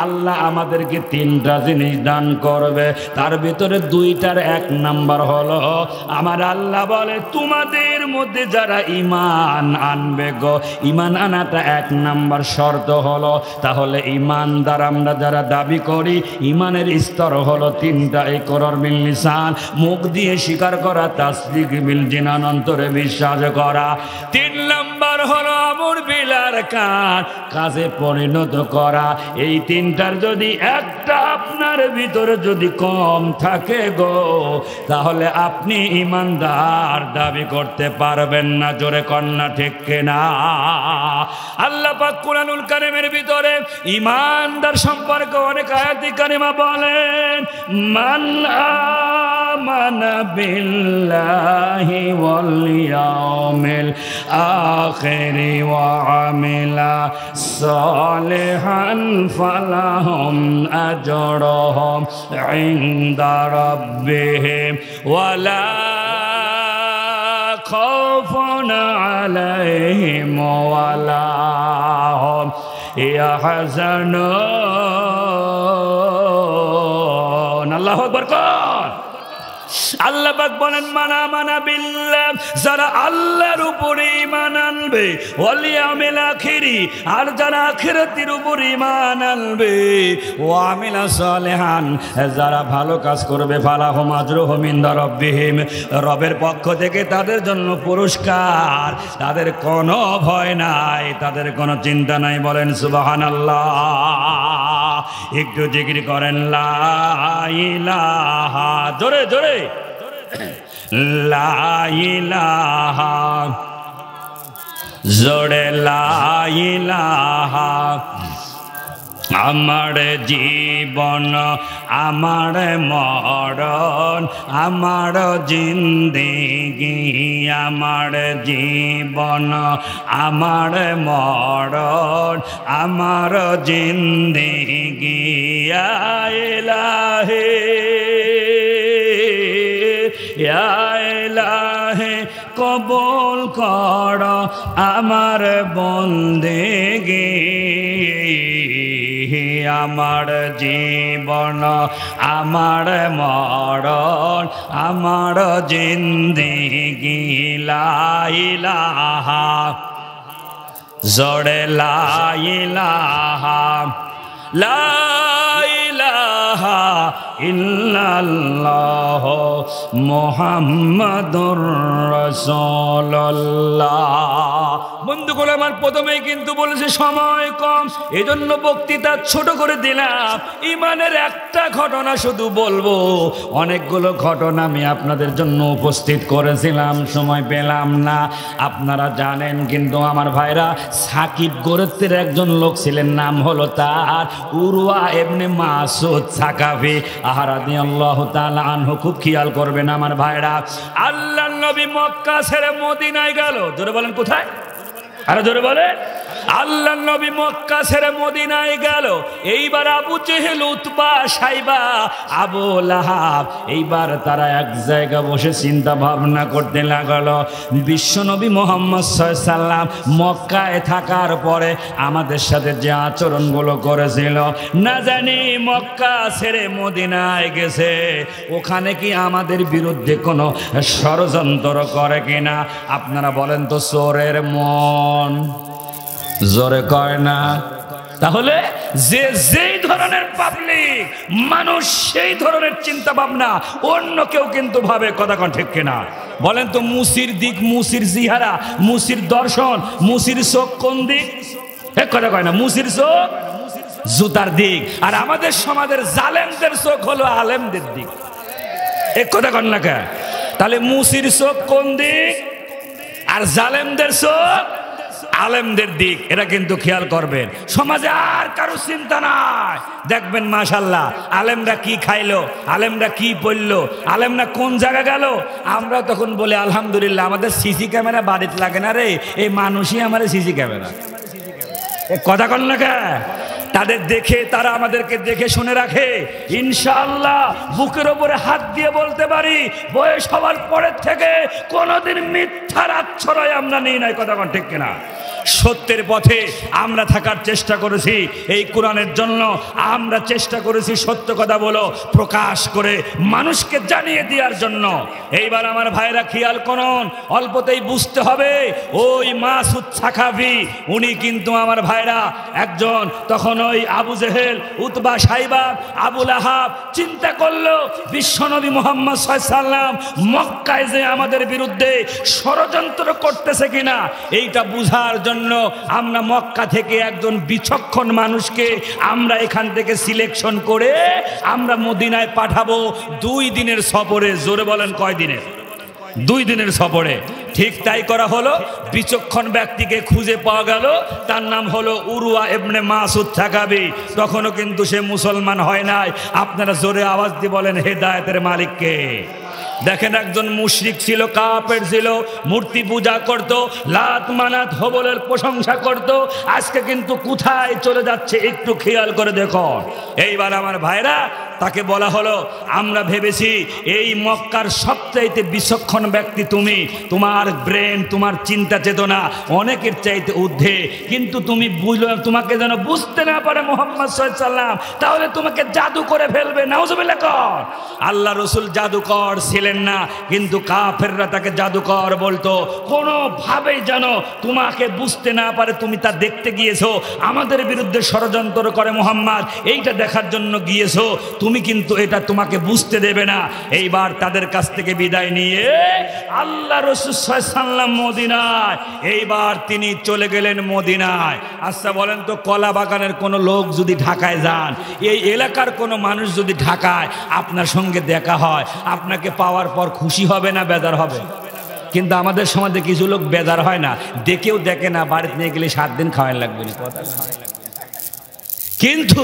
আল্লাহ আমাদেরকে তিনটা জিনিস দান করবে। তার ভিতরে দুইটার এক নাম্বার হলো, আমার আল্লাহ বলে, তোমাদের মধ্যে যারা ঈমান আনবে গো, ঈমান আনাটা এক নাম্বার শর্ত হলো। তাহলে ঈমানদার আমরা যারা দাবি করি, ঈমানের স্তর হলো তিনটা: ইকরার বিল লিসান, মুখ দিয়ে স্বীকার করা; তাসদীক বিল জিনান, অন্তরে বিশ্বাস করা; 3 নাম্বার হলো আমর বিল আরকান, কাজে পরিণত করা। এই তিনটার যদি একটা আপনার ভিতরে যদি কম থাকে গো, তাহলে আপনি ঈমানদার দাবি করতে পারবেন না। জোরে কন্যা ঠিক কিনা? আল্লাহ পাক কুরআনুল কারীমের ভিতরে ঈমানদার সম্পর্কে অনেক আয়াত কারিমা বলেন, মান আমানা বিল্লাহি ওয়াল ইয়াউমিল আখিরি ওয়া আমিলা সালিহান ফালাহুম আজরুহুম ইনদা রাব্বিহিম ওয়ালা খাউফুন আলাইহিম ওয়ালা হুম ইয়াহজানুন। আল্লাহু আকবার কর। আল্লাহ পাক বলেন, মান আমানা বিল্লাহ, যারা আল্লাহর উপরে ঈমান আনবে, ওয়াল ইয়াউমিল আখিরি, আর যারা আখিরাতের উপরে ঈমান আনবে, ওয়া আমিলা সালিহান, যারা ভালো কাজ করবে, ফালাহুম আজরুহুম ইনদা রাব্বিহিম, রবের পক্ষ থেকে তাদের জন্য পুরস্কার। তাদের কোনো ভয় নাই, তাদের কোনো চিন্তা নাই। বলেন সুবহানাল্লাহ। একটু জিকির করেন লা ইলাহা, জোরে জোরে, লা ইলাহা, জোরে লা ইলাহা। আমার জীবন আমার মরণ আমার জিন্দেগি, আমার জীবন আমার মরণ আমার জিন্দেগি। ইয়া ইলাহি ইয়া ইলাহি কবুল কর আমার বন্দেগি, আমার জীবন আমার মরণ আমার জিন্দেগি। লা ইলাহা, জোরে লা ইলাহা, লা ইলাহা ইল্লাল্লাহ মুহাম্মাদুর রাসূলুল্লাহ। বন্ধুগণ, আমার প্রথমেই কিন্তু বলেছে সময় কম, এজন্য বক্তৃতা ছোট করে দিলাম। ইমানের একটা ঘটনা শুধু বলবো, অনেকগুলো ঘটনা আমি আপনাদের জন্য উপস্থিত করেছিলাম, সময় পেলাম না। আপনারা জানেন কিন্তু আমার ভাইরা, সাকিব গোরস্তের একজন লোক ছিলেন, নাম হলো তার উরওয়া ইবনে মাসউদ সাকাফি রাদিয়াল্লাহু তাআলা আনহু। খুব খেয়াল করবেন আমার ভাইরা, আল্লাহর নবী মক্কা ছেড়ে মদিনায় গেল। জোরে বলেন কোথায়? আরে জোরে বলেন। আল্লাহর নবী মক্কা ছেড়ে মদিনায় গেল। এইবার আবু জেহেল, উতবা, সাইবা, আবু লাহাব, এইবার তারা এক জায়গায় বসে চিন্তা ভাবনা করতে লাগলো। বিশ্বনবী মুহাম্মদ সাল্লাল্লাহু আলাইহি সাল্লাম মক্কায় থাকার পরে আমাদের সাথে যে আচরণগুলো করেছিল, না জানি মক্কা ছেড়ে মদিনায় গেছে, ওখানে কি আমাদের বিরুদ্ধে কোনো ষড়যন্ত্র করে কিনা? আপনারা বলেন তো, চোরের মন জোরে কয় না? তাহলে যেই ধরনের পাবলিক মানুষ, সেই ধরনের চিন্তা ভাবনা অন্য কেউ কিন্তু ভাবে। কথা কোন ঠিক কিনা? বলেন তো, মুসির দিক, মুসির জিহারা, মুসির দর্শন, মুসির চোখ কোন দিক? এক কথা কয় না, মুসির চোখ জুতার দিক। আর আমাদের সমাজের জালেমদের চোখ হলো আলেমদের দিক। এক কথা কন না কে? তাহলে মুসির চোখ কোন দিক আর জালেমদের চোখ আলেমদের দিক। এটা কিন্তু খেয়াল করবেন। সমাজে আর কারো চিন্তা নাই। দেখবেন মাশাআল্লাহ, আলেমরা কি খাইলো, আলেমরা কি পড়লো, আলেমরা কোন জায়গা গেল, আমরা তখন বলে আলহামদুলিল্লাহ, আমাদের সিসি ক্যামেরা বাড়িতে লাগে না রে, এই মানুষই আমার সিসি ক্যামেরা। কথা কন না কে? তাদের দেখে, তারা আমাদেরকে দেখে শুনে রাখে। ইনশাআল্লাহ বুকের ওপরে হাত দিয়ে বলতে পারি, বয়স হওয়ার পরের থেকে কোনোদিন মিথ্যার আশ্রয় আমরা নিই নাই। কথা কোন ঠিক কিনা? সত্যের পথে আমরা থাকার চেষ্টা করেছি। এই কোরআনের জন্য আমরা চেষ্টা করেছি সত্য কথা বলো প্রকাশ করে মানুষকে জানিয়ে দেওয়ার জন্য। এইবার আমার ভাইরা খেয়াল করুন, অল্পতেই বুঝতে হবে, ওই মাসউদ সাকাফি উনি কিন্তু আমার ভাইরা একজন, তখন ওই আবু জেহেল, উতবা, সাইবা, আবু লাহাব চিন্তা করলো বিশ্বনবী মুহাম্মদ সাল্লাল্লাহু আলাইহি সাল্লাম মক্কায় যে আমাদের বিরুদ্ধে ষড়যন্ত্র করতেছে কিনা, এইটা বুঝার জন্য আমরা মক্কা থেকে একজন বিচক্ষণ মানুষকে আমরা এখান থেকে সিলেকশন করে আমরা মদিনায় পাঠাবো 2 দিনের সফরে। জোরে বলেন কয় দিনের? 2 দিনের সফরে। ঠিক তাই করা হলো। বিচক্ষণ ব্যক্তিকে খুঁজে পাওয়া গেল, তার নাম হলো উরওয়া ইবনে মাসউদ সাকাফি। তখনও কিন্তু সে মুসলমান হয় নাই। আপনারা জোরে আওয়াজ দিয়ে বলেন হেদায়েতের মালিককে। দেখেন, একজন মুশরিক ছিল, কাফের ছিল, মূর্তি পূজা করত, লাত মানাত হবলের প্রশংসা করত। আজকে কিন্তু কোথায় চলে যাচ্ছে একটু খেয়াল করে দেখো। এইবার আমার ভাইরা, তাকে বলা হলো, আমরা ভেবেছি এই মক্কার সবচাইতে বিচক্ষণ ব্যক্তি তুমি, তোমার ব্রেন, তোমার চিন্তা চেতনা অনেকের চাইতে ঊর্ধ্বে, কিন্তু তুমি তোমাকে যেন বুঝতে না পারে মুহাম্মদ সাল্লাল্লাহু আলাইহি সাল্লাম, তাহলে তোমাকে জাদু করে ফেলবে। নাউজুবিল্লাহ কর। আল্লাহ রসুল জাদুকর ছিলেন না, কিন্তু কাফেররা তাকে জাদুকর বলতো। কোনোভাবেই যেন তোমাকে বুঝতে না পারে, তুমি তা দেখতে গিয়েছো, আমাদের বিরুদ্ধে ষড়যন্ত্র করে মুহাম্মদ, এইটা দেখার জন্য গিয়েছো, তুমি তুমি কিন্তু এটা তোমাকে বুঝতে দেবে না। এইবার তাদের কাছ থেকে বিদায় নিয়ে আল্লাহ রাসূল সাল্লাল্লাহু আলাইহি ওয়াসাল্লাম মদিনায়, এইবার তিনি চলে গেলেন মদিনায়। আচ্ছা বলেন তো, কলা বাগানের কোনো লোক যদি ঢাকায় যান, এই এলাকার কোনো মানুষ যদি ঢাকায় আপনার সঙ্গে দেখা হয়, আপনাকে পাওয়ার পর খুশি হবে না বেজার হবে? কিন্তু আমাদের সমাজে কিছু লোক বেজার হয় না, দেখেও দেখে না, বাড়িতে নিয়ে গেলে 7 দিন খাওয়াই লাগবে না কথা। কিন্তু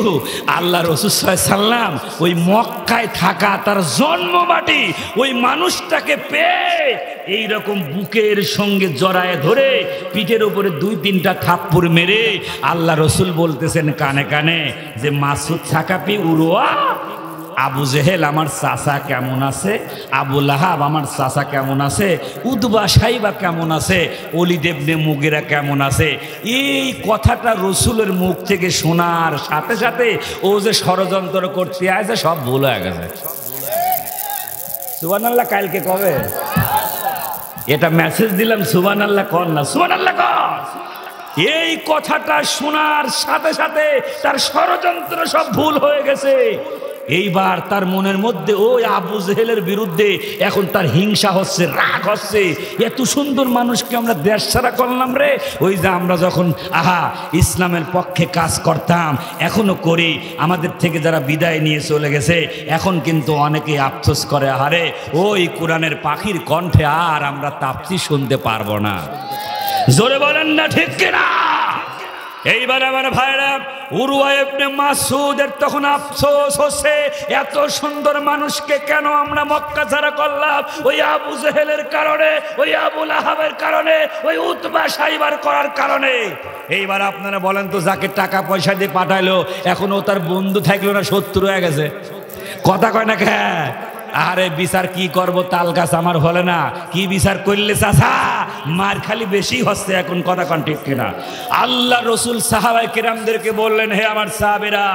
আল্লাহ রাসূল সাল্লাল্লাহু আলাইহি ওয়াসাল্লাম ওই মক্কায় থাকা তার জন্মমাটি ওই মানুষটাকে পেয়ে এইরকম বুকের সঙ্গে জড়ায় ধরে পিঠের উপরে 2-3টা থাপ্পড় মেরে আল্লাহ রাসূল বলতেছেন কানে কানে যে মাসুদ সাকাফি উরওয়া, আবু জেহেল আমার চাচা কেমন আছে, আবু লাহাব আমার চাচা কেমন আছে, উতবা সাইবা কেমন আছে, ওলীদ ইবনে মুগীরা কেমন আছে। এই কথাটা রসুলের মুখ থেকে শোনার সাথে সাথে ও যে ষড়যন্ত্র করতে আছে সব ভুল হয়ে গেছে। সুবহানাল্লাহ কালকে কবে এটা মেসেজ দিলাম, সুবহানাল্লাহ কর না, সুবহানাল্লাহ কর। এই কথাটা শোনার সাথে সাথে তার ষড়যন্ত্র সব ভুল হয়ে গেছে। এইবার তার মনের মধ্যে ওই আবু জেহেলের বিরুদ্ধে এখন তার হিংসা হচ্ছে, রাগ হচ্ছে, এত সুন্দর মানুষকে আমরা দেশ ছাড়া করলাম রে। ওই যে আমরা যখন ইসলামের পক্ষে কাজ করতাম, এখনো করি, আমাদের থেকে যারা বিদায় নিয়ে চলে গেছে এখন কিন্তু অনেকেই আফসোস করে, আহারে ওই কোরআনের পাখির কণ্ঠে আর আমরা তাফসীর শুনতে পারবো না। জোরে বলেন না ঠিক কিনা? এইবার আমার ভাইরা, উরওয়া ইবনে মাসউদের তখন আফসোস হচ্ছে, এত সুন্দর মানুষকে কেন আমরা মক্কা ছাড়া করলাম? ওই আবু জেহেলের কারণে, ওই আবু লাহাবের কারণে, ওই উতবা সাইবার করার কারণে। এইবার আপনারা বলেন তো, যাকে টাকা পয়সা দিয়ে পাঠাইলো এখন ও তার বন্ধু থাকলো না শত্রু হয়ে গেছে? কথা কয় না কে? আরে বিচার কি করব, তাল গাছ আমার হলে না, কি বিচার করলে চাচা মার খালি বেশি হচ্ছে এখন, কথা কন ঠিক কিনা? আল্লাহ রসুল সাহাবায়ে কেরামদেরকে বললেন, হে আমার সাহাবেরা,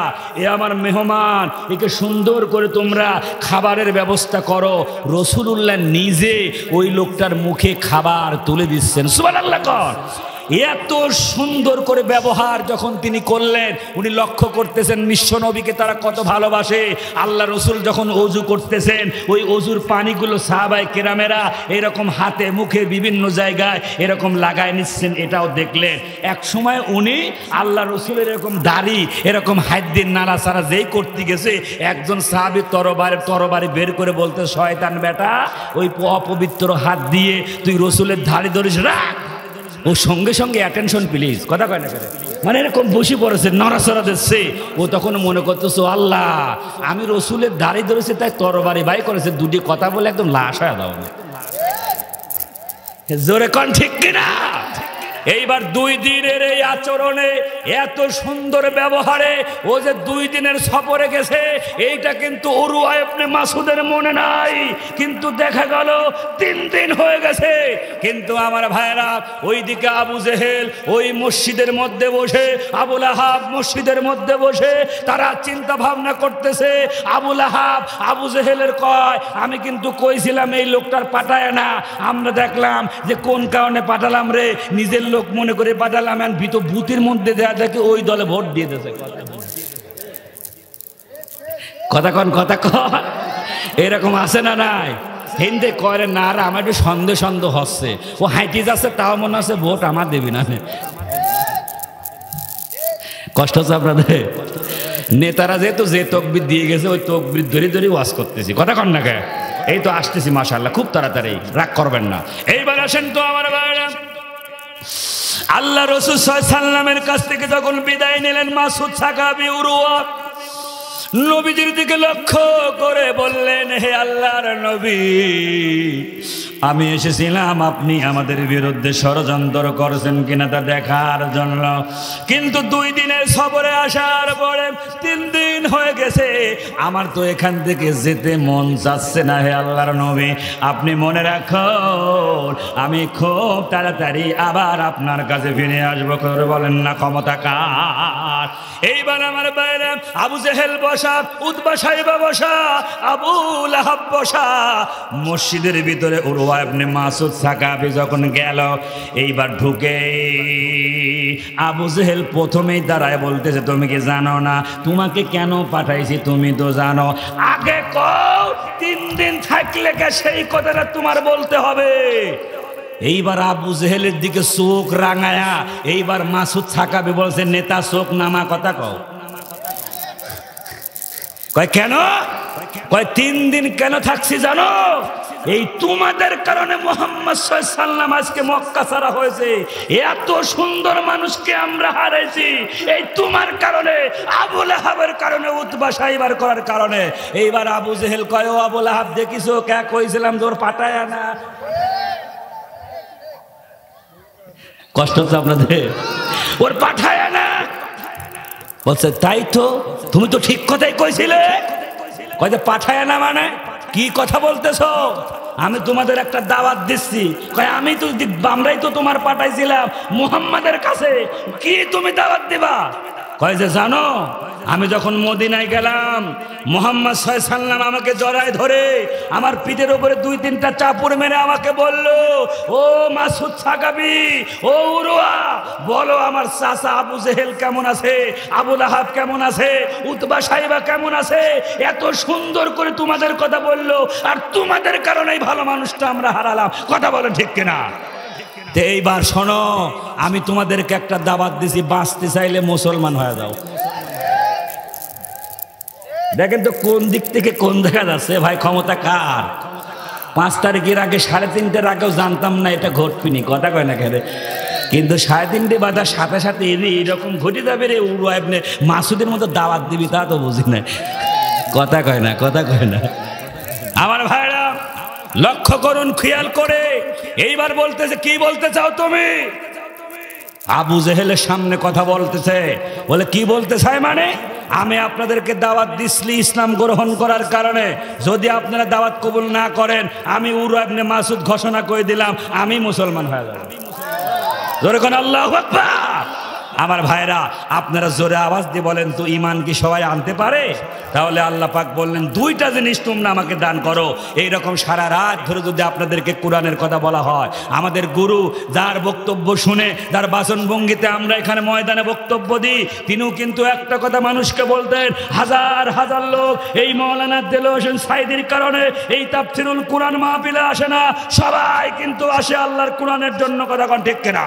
এ আমার মেহমান, একে সুন্দর করে তোমরা খাবারের ব্যবস্থা করো। রসুলুল্লাহ নিজে ওই লোকটার মুখে খাবার তুলে দিচ্ছেন। সুবহানাল্লাহ কর। এত সুন্দর করে ব্যবহার যখন তিনি করলেন, উনি লক্ষ্য করতেছেন বিশ্ব নবীকে তারা কত ভালোবাসে। আল্লাহ রসুল যখন অজু করতেছেন, ওই অজুর পানিগুলো সাহাবায়ে কেরামেরা এরকম হাতে মুখে বিভিন্ন জায়গায় এরকম লাগায় নিচ্ছেন, এটাও দেখলেন। এক সময় উনি আল্লাহ রসুলের এরকম দাড়ি এরকম হাত দিয়ে নাড়াচাড়া যেই করতে গেছে, একজন সাহাবী তরবারি বের করে বলতে, শয়তান বেটা, ওই অপবিত্র হাত দিয়ে তুই রসুলের দাড়ি ধরিস, রাখ। ও সঙ্গে সঙ্গে অ্যাটেনশন প্লিজ, কথা কয় না করে, মানে এরকম বসে পড়েছে, নড়াচড়া দিচ্ছে। ও তখন মনে করতেছে, আল্লাহ আমি রসুলের দাড়ি ধরেছি তাই তরবারি বাই করেছে, দুটি কথা বলে একদম লাশ হয়ে দাও। জোরে কন ঠিক কিনা? এইবার 2 দিনের এই আচরণে, এত সুন্দর ব্যবহারে, ও যে 2 দিনের সফরে গেছে এইটা কিন্তু উরওয়া ইবনে মাসউদের মনে নাই, কিন্তু দেখা গেল 3 দিন হয়ে গেছে। কিন্তু আমার ভাইরা, ওইদিকে আবু জেহেল ওই মসজিদের মধ্যে বসে, আবু লাহাব মসজিদের মধ্যে বসে তারা চিন্তা ভাবনা করতেছে। আবু লাহাব আবু জেহেলের কয়, আমি কিন্তু কইছিলাম এই লোকটার পাঠায় না, আমরা দেখলাম যে কোন কারণে পাঠালাম রে, নিজের লোক মনে করে পাঠালাম, ভূতের মধ্যে দেয়া দেখে ওই দলে ভোট দিয়ে দিয়েছে। কথা কন, কথা কন, এরকম আছে না নাই? হিন্দে করে না, আর আমার একটু সন্দেহ হচ্ছে, ও হাইটি যাচ্ছে তাও মনে আছে ভোট আমার দেবি না। কষ্ট হচ্ছে আপনাদের? নেতারা যেহেতু যে তকবির দিয়ে গেছে ওই তকবির ধরে ধরে ওয়াজ করতেছি, কথা কন না কে? এই তো আসতেছি মাশাআল্লাহ, খুব তাড়াতাড়ি, রাগ করবেন না। এইবার আসেন তো আমার ভাইরা, আল্লাহ রাসূল সাল্লাল্লাহু আলাইহি ওয়াসাল্লামের কাছ থেকে যখন বিদায় নিলেন, মাসউদ সাকাফি উরওয়া নবীজির দিকে লক্ষ্য করে বললেন, হে আল্লাহর নবী, আমি এসেছিলাম আপনি আমাদের বিরুদ্ধে ষড়যন্ত্র করেছেন কিনা তা দেখার জন্য, কিন্তু 2 দিনের সফরে আসার পরে 3 দিন হয়ে গেছে, আমার তো এখান থেকে যেতে মন চাচ্ছে না। হে আল্লাহর নবী, আপনি মনে রাখুন, আমি খুব তাড়াতাড়ি আবার আপনার কাছে ফিরে আসবো। করে বলেন না ক্ষমতা কার? এইবার আমার বাইরে আবু জেহেল বসা, উতবা সাইবা বসা, আবু লাহাব বসা, মসজিদের ভিতরে উরওয়া ইবনে মাসউদ সাকাফি যখন গেল, এইবার ঢুকে আবু জেহেল প্রথমেই দাঁড়ায় বলতেছে, তুমি কি জানো না তোমাকে কেন পাঠাইছি? তুমি তো জানো। আগে কও 3 দিন থাকলে কে সেই কথাটা তোমার বলতে হবে। এইবার আবু জেহেলের দিকে চোখ রাঙায়া এইবার মাসুদ সাকাবি বলছে, নেতা চোখ নামা, কথা কও। কয় কেন? কয় 3 দিন কেন থাকছি জানো? এই তোমাদের কারণে মুহাম্মদ সাল্লাল্লাহু আলাইহি ওয়াসাল্লাম আজকে মক্কা ছাড়া হয়েছে। এত সুন্দর মানুষকে আমরা হারাইছি এই তোমার কারণে, আবু লাহাবের কারণে, উতবা সাইবার করার কারণে। এইবার আবু জেহেল কয়, ও আবু লাহাব দেখিছো কে কইছিলাম জোর পাঠায় না? কষ্ট হচ্ছে আপনাদের? ওর পাঠায় না বলছে, তাই তো তুমি তো ঠিক কথাই কইছিলে। কয় যে পাঠায় না মানে কি কথা বলতেছো? আমি তোমাদের একটা দাওয়াত দিচ্ছি। কয় আমরাই তো তোমার পাঠাইছিলাম মুহাম্মাদের কাছে, কি তুমি দাওয়াত দিবা? কয় যে জানো আমি যখন মদিনায় গেলাম মুহাম্মদ সাল্লাল্লাহু আলাইহি ওয়াসাল্লাম আমাকে জড়ায় ধরে আমার পিঠের উপরে 2-3টা চাপুর মেরে আমাকে বলল, ও মাসুদ সাকাবি, ও উরওয়া, বলো আমার চাচা আবু জেহেল কেমন আছে, আবু লাহাব কেমন আছে, উতবা সাইবা কেমন আছে। এত সুন্দর করে তোমাদের কথা বললো, আর তোমাদের কারণেই ভালো মানুষটা আমরা হারালাম। কথা বলো ঠিক কিনা? তো এইবার শোনো, আমি তোমাদেরকে একটা দাওয়াত দিছি, বাঁচতে চাইলে মুসলমান হয়ে যাও। দেখেন তো কোন দিক থেকে কোন দেখা যাচ্ছে ভাই, ক্ষমতা কার? 5 তারিখের আগে 3:30টার আগেও জানতাম না এটা ঘটবিনি, কথা কয় না কেন? কিন্তু 3:30 বাজার সাথে সাথে এরকম ঘটে যাবে রে, উরওয়া ইবনে মাসুদের মতো দাওয়াত দিবি তা তো বুঝি না। কথা কয় না, কথা কয় না। আমার ভাইরা লক্ষ্য করুন, খেয়াল করে। এইবার বলতেছে, কি বলতে চাও তুমি? আবু জেহেলের সামনে কথা বলতেছে, বলে কি বলতে চায় মানে? আমি আপনাদেরকে দাওয়াত দিচ্ছি ইসলাম গ্রহণ করার কারণে, যদি আপনারা দাওয়াত কবুল না করেন আমি উরওয়া ইবনে মাসুদ ঘোষণা করে দিলাম আমি মুসলমান হয়ে যাব। জোরে কোন আল্লাহু আকবার। আমার ভাইরা আপনারা জোরে আওয়াজ দিয়ে বলেন তো, ঈমান কি সবাই আনতে পারে? তাহলে আল্লাহ পাক বললেন 2টা জিনিস তোমরা আমাকে দান করো। এইরকম সারা রাত ধরে যদি আপনাদেরকে কোরআনের কথা বলা হয়, আমাদের গুরু যার বক্তব্য শুনে, যার বাচনভঙ্গিতে আমরা এখানে ময়দানে বক্তব্য দিই, তিনিও কিন্তু একটা কথা মানুষকে বলতেন, হাজার হাজার লোক এই মাওলানা দেলোয়ার হোসেন সাইদির কারণে এই তাফসীরুল কোরআন মাহফিলে আসে না, সবাই কিন্তু আসে আল্লাহর কোরআনের জন্য। কথা কোন ঠিক কিনা?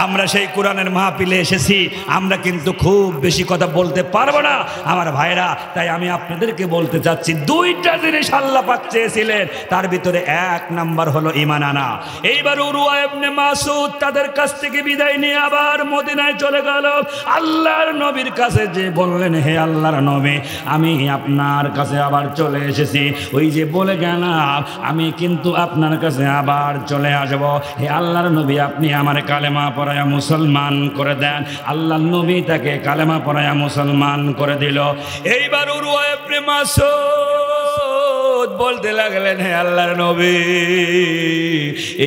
আমরা সেই কোরআনের মাহফিলে এসেছি, আমরা কিন্তু খুব বেশি কথা বলতে পারবো না আমার ভাইরা। তাই আমি আপনাদেরকে বলতে চাচ্ছি, 2টা জিনিস আল্লাহ পাক চেয়েছিলেন, তার ভিতরে 1 নাম্বার হলো ঈমান আনা। এইবার উরওয়া ইবনে মাসুদ তাদের কাছ থেকে বিদায় নিয়ে আবার মদিনায় চলে গেল। আল্লাহর নবীর কাছে যে বললেন, হে আল্লাহর নবী, আমি আপনার কাছে আবার চলে এসেছি। ওই যে বলে গেলাম আমি কিন্তু আপনার কাছে আবার চলে আসব। হে আল্লাহর নবী, আপনি আমার কালেমা পড়ায়া মুসলমান করে দেন। আল্লাহর নবী তাকে কালেমা পড়ায়া মুসলমান করে দিল। এইবার উরওয়া ইবনে মাসুদ বলতে লাগলেন, হে আল্লাহর নবী,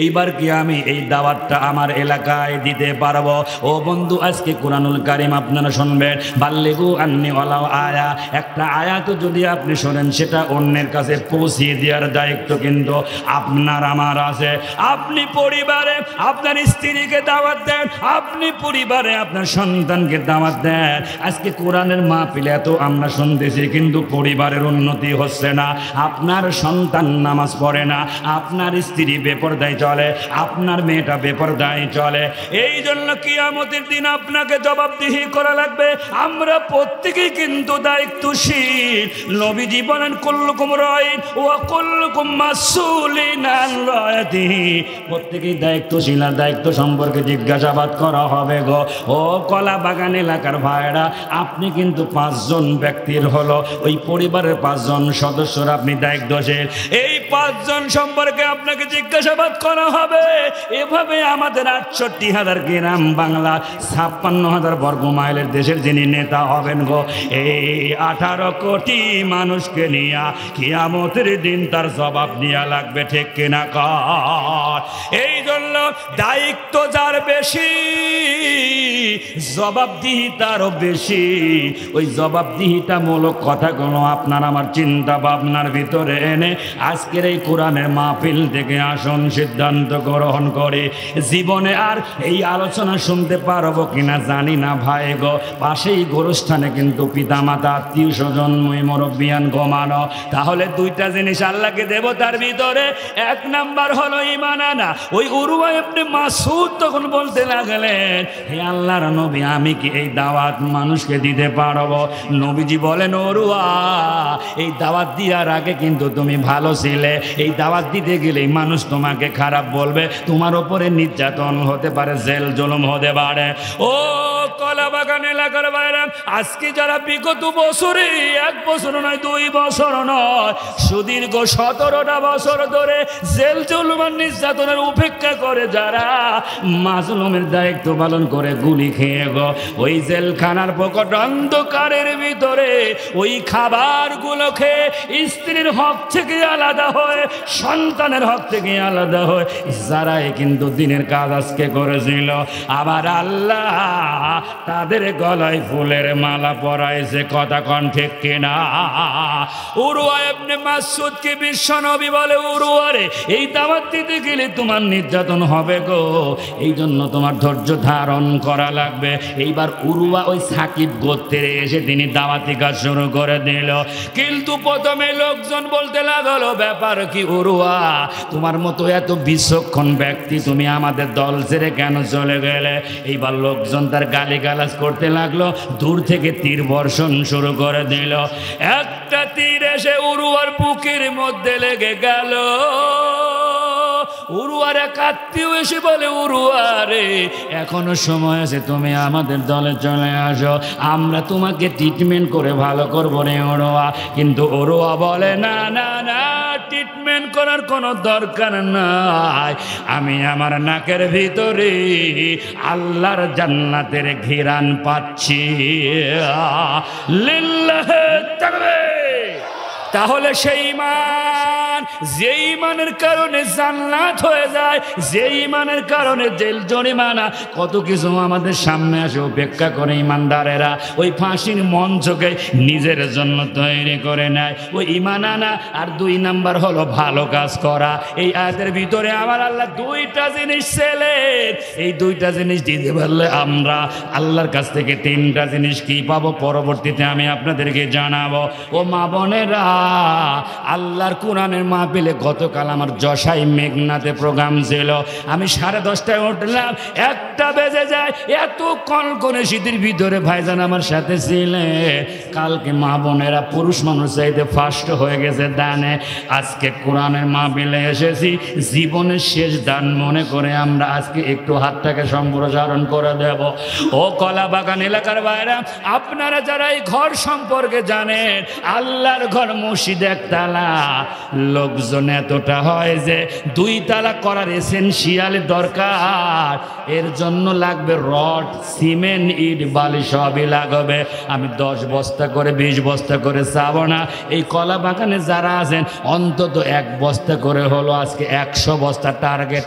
এইবার কি আমি এই দাওয়াতটা আমার এলাকায় দিতে পারবো? ও বন্ধু, আজকে কুরআনুল কারীম আপনারা শুনবেন, বাল্লিগু আন্নি ওয়ালাউ আয়া, একটা আয়াত যদি আপনি শোনেন সেটা অন্যের কাছে পৌঁছিয়ে দেওয়ার দায়িত্ব কিন্তু আপনার আমার আছে। আপনি পরিবারে আপনার স্ত্রীকে দাওয়াত দেন, আপনি পরিবারে আপনার সন্তানকে দাওয়াত দেন। আজকে কোরআনের মাহফিলে এত আমরা শুনতেছি, কিন্তু পরিবারের উন্নতি হচ্ছে না। আপনার সন্তান নামাজ পড়ে না, আপনার স্ত্রী বেপরদায় চলে, আপনার মেয়েটা বেপরদায় চলে। এই জন্য কিয়ামতের দিন আপনাকে জবাবদিহি করা লাগবে। আমরা প্রত্যেকেই কিন্তু দায়িত্বশীল। নবীজি বলেন, কুল্লুকুম রাইন ওয়া কুল্লুকুম মাসউলিন আন রায়াতিহি, প্রত্যেকেই দায়িত্বশীল, আর দায়িত্ব সম্পর্কে জিজ্ঞাসাবাদ করা হবে গো। ও কলা বাগান এলাকার ভাইরা, আপনি কিন্তু 5 জন ব্যক্তির হলো ওই পরিবারের 5 জন সদস্যরা আপনি দায়িত্বশীল। এই 5 জন সম্পর্কে আপনাকে জিজ্ঞাসাবাদ করা হবে। এভাবে আমাদের 68,000 গ্রাম বাংলা, 56,000 বর্গ মাইলের দেশের যিনি নেতা হবেন গো, এই 18 কোটি মানুষকে নিয়ে কিয়ামতের দিন তার জবাব নেওয়া লাগবে, ঠিক কিনা কর? এই জন্য দায়িত্ব যার বেশি, জবাবদিহিতারও বেশি। ওই জবাবদিহিতামূলক কথাগুলো আপনার আমার চিন্তা ভাবনার ভিতরে ভিতরে এনে আজকের এই কোরআনের মাহফিল থেকে আসন সিদ্ধান্ত গ্রহণ করে জীবনে আর এই আলোচনা শুনতে পারবো কিনা জানি না ভাই গো। পাশেই গোরস্থানে কিন্তু পিতামাতা আত্মীয় স্বজন মুরব্বিয়ান ঘুমানো। তাহলে দুইটা জিনিস আল্লাহকে দেব তার ভিতরে। এক নাম্বার হলো ঈমান আনা। ওই উরওয়া ইবনে মাসউদ তখন বলতে লাগলেন, হে আল্লাহর নবী, আমি কি এই দাওয়াত মানুষকে দিতে পারবো? নবীজি বলেন, উরওয়া, এই দাওয়াত দেওয়ার আগে কিন্তু তুমি ভালো ছিলে। এই দাওয়াত দিতে গেলেই মানুষ তোমাকে খারাপ বলবে, তোমার উপরে নির্যাতন হতে পারে, জেল জুলুম হতে পারে। ও কলাবাগান এলাকার বাইরে আজকে যারা বিগত বছরে 1 বছর নয় 2 বছর নয় সুদীর্ঘ 17টা বছর ধরে জেল জুলুম আর নির্যাতনের উপেক্ষা করে যারা মাজলুমের দায়িত্ব পালন করে গুলি খেয়ে গো ওই জেলখানার প্রকট অন্ধকারের ভিতরে ওই খাবারগুলো খেয়ে স্ত্রীর হক থেকে আলাদা হয়ে সন্তানের হক থেকে আলাদা হয়ে যারাই কিন্তু দিনের কাজ আজকে করেছিল, আবার আল্লাহ তাদের গলায় ফুলের মালা পরাইছে। কথা কোন ঠিক কিনা? উরওয়া ইবনে মাসউদকে বিশ্বনবী বলে, উরওয়া রে, এই দাওয়াত দিতে গেলে তোমার নির্যাতন হবে গো, এই জন্য তোমার ধৈর্য ধারণ করা লাগবে। এইবার উরওয়া ওই সাকিব গোত্রে এসে তিনি দাওয়াতি কাজ শুরু করে দিল। কিন্তু প্রথমে লোকজন বলতে লাগলো, ব্যাপার কি উরওয়া, তোমার মতো এত বিচক্ষণ ব্যক্তি তুমি আমাদের দল ছেড়ে কেন চলে গেলে? এইবার লোকজন তার গালিগালাজ করতে লাগলো, দূর থেকে তীর বর্ষণ শুরু করে দিল। একটা তীর এসে উরওয়ার বুকের মধ্যে লেগে গেল। উরওয়ার এক আত্মীয় এসে বলে, উরওয়া রে, এখনো সময় আছে, তুমি আমাদের দলে চলে আসো, আমরা তোমাকে ট্রিটমেন্ট করে ভালো করবো রে উরওয়া। কিন্তু উরওয়া বলে, না না না, ট্রিটমেন্ট করার কোনো দরকার নাই, আমি আমার নাকের ভিতরে আল্লাহর জান্নাতের ঘিরান পাচ্ছি। লিল্লাহি তাকবীর। তাহলে সেই ঈমান, যে ঈমানের কারণে জান্নাত হয়ে যায়, যে ঈমানের কারণে জেল জরিমানা কত কিছু আমাদের সামনে আসে অপেক্ষা করে ঈমানদারেরা ওই ফাঁসির মঞ্চকে নিজের জন্য তৈরি করে নেয়। ওই ঈমান আনা আর 2 নাম্বার হলো ভালো কাজ করা। এই আয়াতের ভিতরে আমার আল্লাহ 2টা জিনিস ছেলেন। এই 2টা জিনিস দিতে পারলে আমরা আল্লাহর কাছ থেকে 3টা জিনিস কি পাবো পরবর্তীতে আমি আপনাদেরকে জানাবো। ও মা বোনেরা, আল্লাহর কোরআনের মাহফিলে গতকাল আমার যশাই মেঘনাতে প্রোগ্রাম ছিল। আমি 10:30টায় উঠলাম, 1টা বেজে যায়। এত কনকনে শীতের ভিতরে ভাইজান আমার সাথে ছিলেন। কালকে মা বোনেরা পুরুষ মানুষ চাইতে ফাস্ট হয়ে গেছে দানে। আজকে কোরআনের মাহফিলে এসেছি, জীবনের শেষ দান মনে করে আমরা আজকে একটু হাতটাকে সম্প্রসারণ করে দেব। ও কলাবাগান এলাকার বাইরে আপনারা যারা এই ঘর সম্পর্কে জানেন, আল্লাহর ঘর মসজিদ 1 তালা, লোকজন এতটা হয় যে 2 তালা করার এসেনশিয়াল দরকার। এর জন্য লাগবে রড, সিমেন্ট, ইট, বালি সবই লাগবে। আমি 10 বস্তা করে 20 বস্তা করে চাবো না। এই কলা বাগানে যারা আছেন অন্তত 1 বস্তা করে হলো আজকে 100 বস্তা টার্গেট